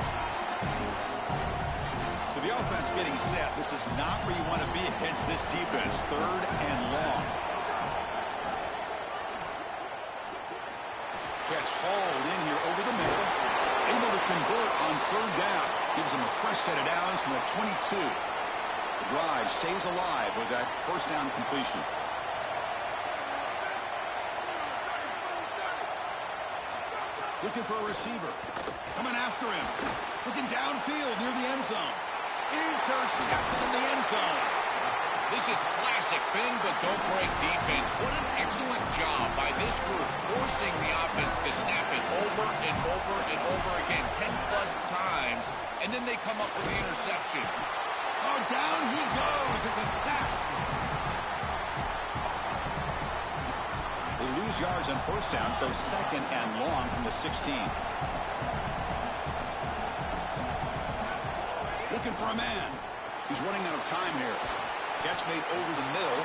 So the offense getting set. This is not where you want to be against this defense. 3rd and long. gets hauled in here over the middle. Able to convert on third down. Gives him a fresh set of downs from the 22. The drive stays alive with that first down completion. Looking for a receiver. Coming after him. Looking downfield near the end zone. Intercepted in the end zone. This is classic bend but don't break defense. What an excellent job by this group forcing the offense to snap it over and over and over again 10-plus times, and then they come up with the interception. Oh, down he goes. It's a sack. They lose yards on first down, so second and long from the 16. Looking for a man. He's running out of time here. Catch made over the middle.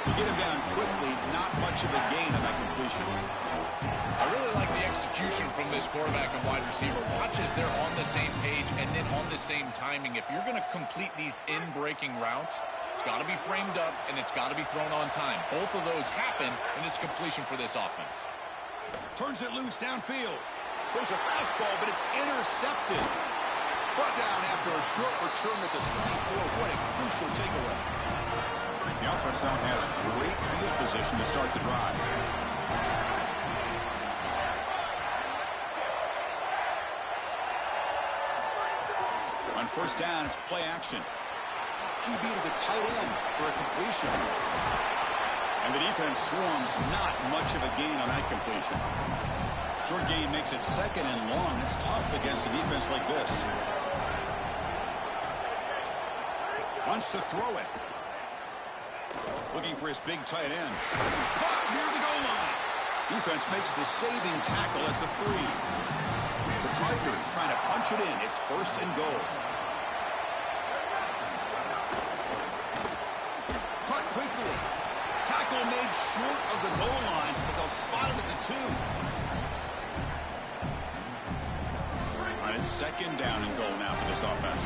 We get him down quickly. Not much of a gain on that completion. I really like the execution from this quarterback and wide receiver. Watch as they're on the same page and then on the same timing. If you're going to complete these in-breaking routes, it's got to be framed up and it's got to be thrown on time. Both of those happen, and it's completion for this offense. Turns it loose downfield. Throws a fastball, but it's intercepted. Brought down after a short return at the 24. What a crucial takeaway. The offense now has great field position to start the drive. On first down, it's play action. QB to the tight end for a completion. And the defense swarms, not much of a gain on that completion. Short gain makes it second and long. It's tough against a defense like this. Wants to throw it. Looking for his big tight end. Caught near the goal line. Defense makes the saving tackle at the 3. The Tigers trying to punch it in. It's first and goal. Caught quickly. Tackle made short of the goal line, but they'll spot it at the 2. All right, it's second down and goal now for this offense.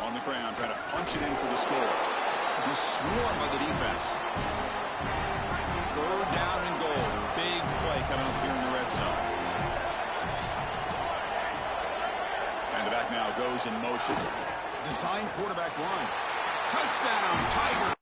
On the ground, trying to punch it in for the score. He's swarmed by the defense. Third down and goal. Big play coming up here in the red zone. And the back now goes in motion. Design quarterback run. Touchdown, Tiger.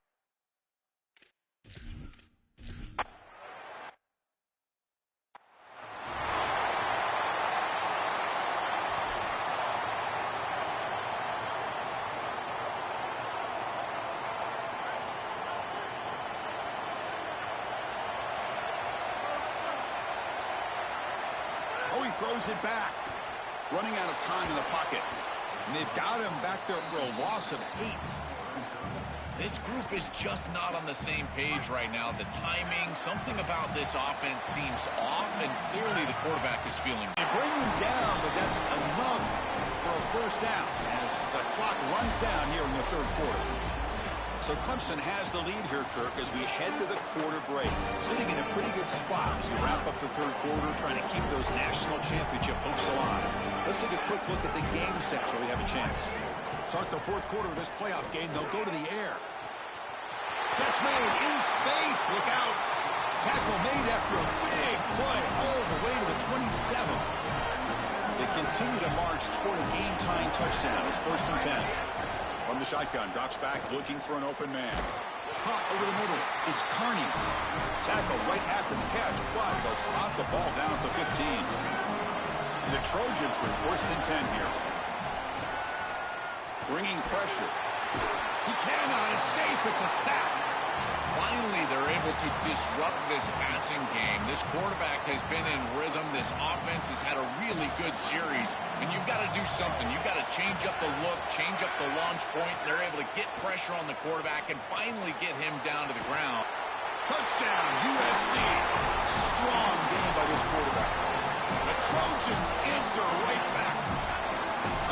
Oh, he throws it back. Running out of time in the pocket. And they've got him back there for a loss of 8. This group is just not on the same page right now. The timing, something about this offense seems off, and clearly the quarterback is feeling it. They bring him down, but that's enough for a first down as the clock runs down here in the third quarter. So Clemson has the lead here, Kirk, as we head to the quarter break. Sitting in a pretty good spot as we wrap up the third quarter, trying to keep those national championship hopes alive. Let's take a quick look at the game sets where we have a chance. Start the fourth quarter of this playoff game. They'll go to the air. Catch made in space. Look out. Tackle made after a big play all the way to the 27. They continue to march toward a game-tying touchdown. It's first and 10. From the shotgun, drops back, looking for an open man. Caught over the middle. It's Carney. Tackle right after the catch, but they'll spot the ball down at the 15. The Trojans with first and 10 here. Bringing pressure. He cannot escape. It's a sack. Finally, they're able to disrupt this passing game. This quarterback has been in rhythm. This offense has had a really good series, and you've got to do something. You've got to change up the look, change up the launch point. They're able to get pressure on the quarterback and finally get him down to the ground. Touchdown, USC. Strong game by this quarterback. The Trojans answer right back.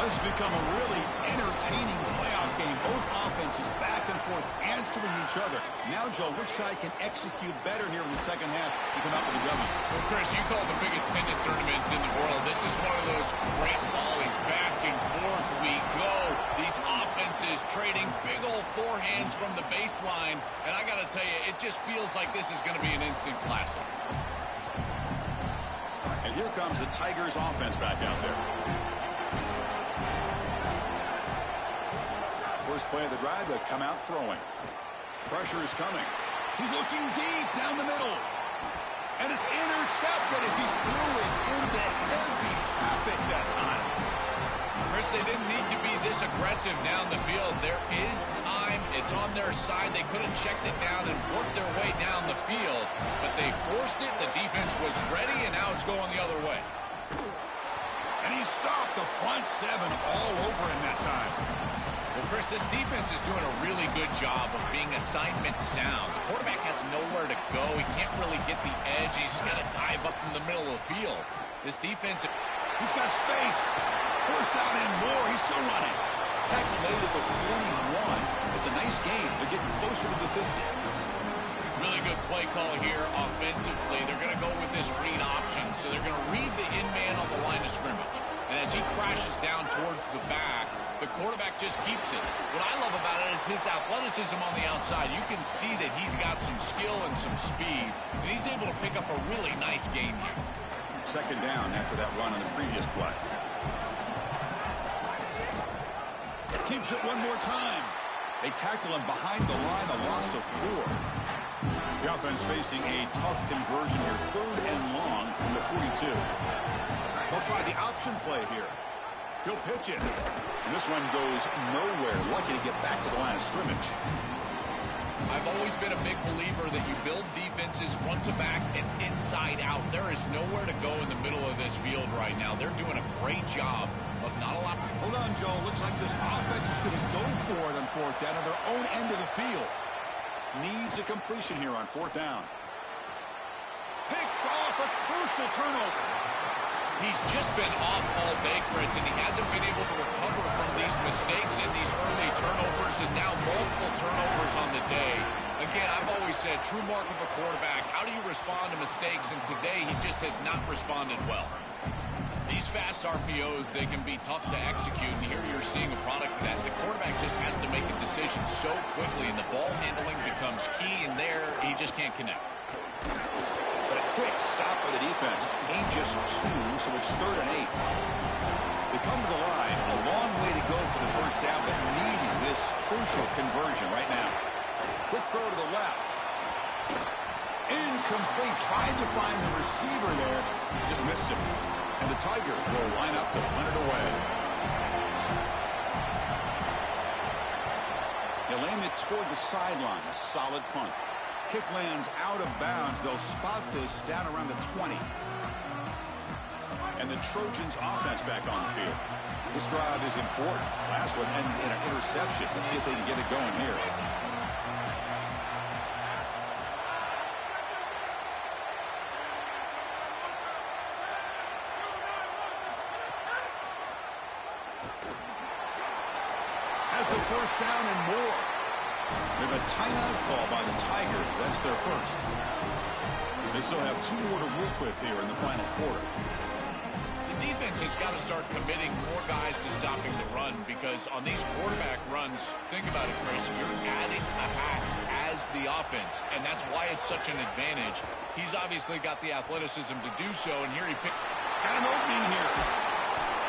This has become a really entertaining playoff game. Both offenses back and forth answering each other. Now, Joe, which side can execute better here in the second half to come out with a W? Well, Chris, you call the biggest tennis tournaments in the world. This is one of those great volleys. Back and forth we go. These offenses defenses trading big old forehands from the baseline. And I got to tell you, it just feels like this is going to be an instant classic. And here comes the Tigers offense back out there. First play of the drive, they'll come out throwing. Pressure is coming. He's looking deep down the middle. And it's intercepted as he threw it into heavy traffic that time. Chris, they didn't need to be this aggressive down the field. There is time. It's on their side. They could have checked it down and worked their way down the field, but they forced it. The defense was ready, and now it's going the other way. And he stopped the front seven all over him that time. Well, Chris, this defense is doing a really good job of being assignment sound. The quarterback has nowhere to go. He can't really get the edge. He's got to dive up in the middle of the field. This defense... He's got space. First down and more. He's still running. Tackle made at the 41. It's a nice game. They're getting closer to the 50. Really good play call here offensively. They're going to go with this read option. So they're going to read the in-man on the line of scrimmage. And as he crashes down towards the back, the quarterback just keeps it. What I love about it is his athleticism on the outside. You can see that he's got some skill and some speed. And he's able to pick up a really nice gain here. Second down after that run on the previous play. Keeps it one more time. They tackle him behind the line, a loss of 4. The offense facing a tough conversion here. Third and long from the 42. They'll try the option play here. He'll pitch it. And this one goes nowhere. Lucky to get back to the line of scrimmage. I've always been a big believer that you build defenses front to back and inside out. There is nowhere to go in the middle of this field right now. They're doing a great job of not allowing... Hold on, Joe. Looks like this offense is going to go for it on fourth down on their own end of the field. Needs a completion here on fourth down. Picked off, a crucial turnover. He's just been off all day, Chris, and he hasn't been able to recover from these mistakes and these early turnovers, and now multiple turnovers on the day. Again, I've always said, true mark of a quarterback, how do you respond to mistakes? And today, he just has not responded well. These fast RPOs, they can be tough to execute, and here you're seeing a product of that. The quarterback just has to make a decision so quickly, and the ball handling becomes key, and there, he just can't connect. Quick stop by the defense. Gain just 2, so it's 3rd and 8. They come to the line. A long way to go for the first down, but needing this crucial conversion right now. Quick throw to the left. Incomplete. Tried to find the receiver there. Just missed him. And the Tigers will line up to punt it away. They'll aim it toward the sideline. A solid punt. Kick lands out of bounds. They'll spot this down around the 20. And the Trojans offense back on the field. This drive is important. Last one ended in an interception. Let's see if they can get it going here. Has the first down and more. We have a timeout call by the Tigers. That's their first. They still have 2 more to work with here in the final quarter. The defense has got to start committing more guys to stopping the run, because on these quarterback runs, think about it, Chris, you're adding a hack as the offense, and that's why it's such an advantage. He's obviously got the athleticism to do so, and here he picked... Got an opening here.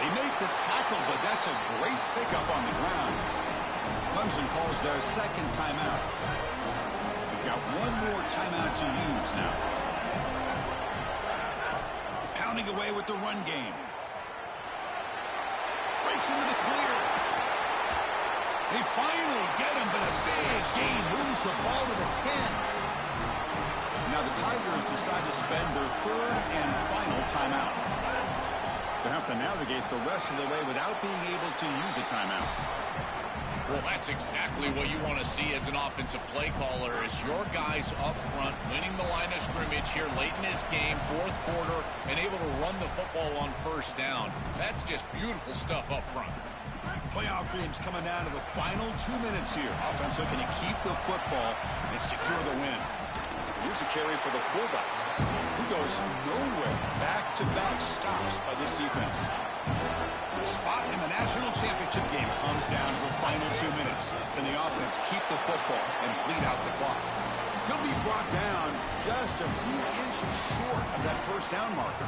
They make the tackle, but that's a great pickup on the ground. Clemson calls their second timeout. They've got 1 more timeout to use now. Pounding away with the run game. Breaks into the clear. They finally get him, but a big gain moves the ball to the 10. Now the Tigers decide to spend their 3rd and final timeout. They have to navigate the rest of the way without being able to use a timeout. Well, that's exactly what you want to see as an offensive play caller, is your guys up front winning the line of scrimmage here late in this game, 4th quarter, and able to run the football on first down. That's just beautiful stuff up front. Playoff dreams coming down to the final 2 minutes here. Offense looking to keep the football and secure the win. Here's a carry for the fullback, who goes nowhere. Back-to-back stops by this defense. Spot in the national championship game comes down to the final. Final 2 minutes. Can the offense keep the football and bleed out the clock? He'll be brought down just a few inches short of that first down marker.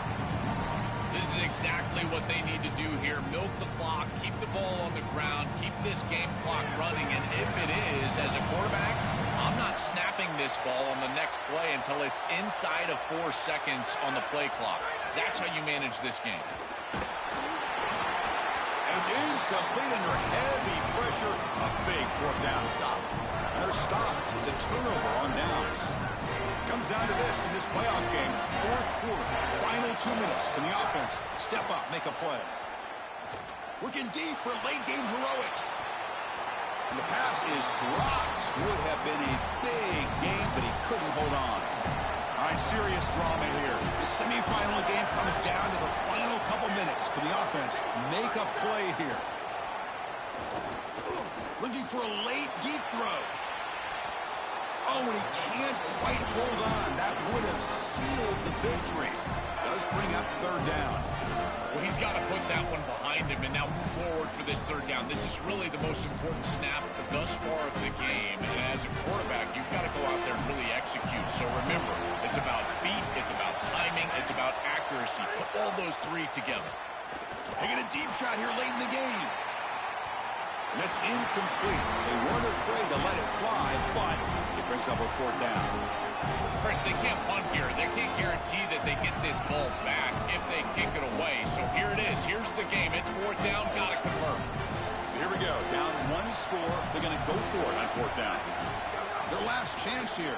This is exactly what they need to do here. Milk the clock, keep the ball on the ground, keep this game clock running. And if it is, as a quarterback, I'm not snapping this ball on the next play until it's inside of 4 seconds on the play clock. That's how you manage this game. And it's incomplete under heavy pressure. A big fourth down stop. And they're stopped. It's a turnover on downs. Comes down to this in this playoff game. Fourth quarter, final 2 minutes. Can the offense step up, make a play? Looking deep for late game heroics. And the pass is dropped. Would have been a big game, but he couldn't hold on. All right, serious drama here. The semifinal game comes down to the final couple minutes. Can the offense make a play here? Looking for a late deep throw. Oh, and he can't quite hold on. That would have sealed the victory. Does bring up third down. Well, he's got to put that one behind him and now move forward for this third down. This is really the most important snap thus far of the game. And as a quarterback, you've got to go out there and really execute. So remember, it's about feet, it's about timing, it's about accuracy. Put all those three together. Taking a deep shot here late in the game. And it's incomplete. They weren't afraid to let it fly, but it brings up a fourth down. Chris, they can't punt here. They can't guarantee that they get this ball back if they kick it away. So here it is. Here's the game. It's fourth down. Got to convert. So here we go. Down one score. They're going to go for it on fourth down. Their last chance here.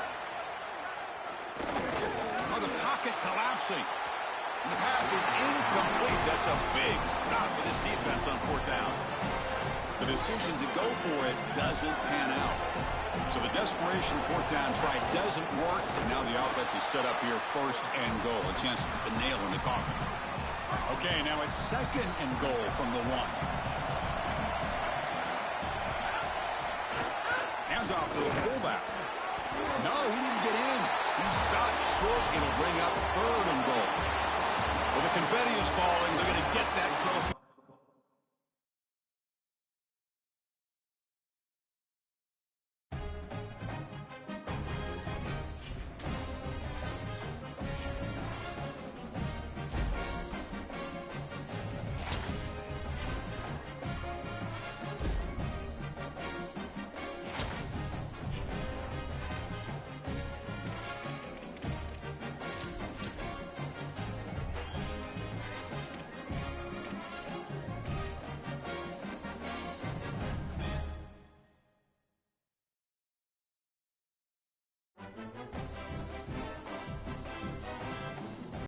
Oh, the pocket collapsing. And the pass is incomplete. That's a big stop for this defense on fourth down. The decision to go for it doesn't pan out. So the desperation fourth down try doesn't work. And now the offense is set up here first and goal. A chance to put the nail in the coffin. Okay, now it's second and goal from the one. Hands off to the fullback. No, he didn't get in. He stopped short. It'll bring up third and goal. Well, the confetti is falling. They're going to get that trophy.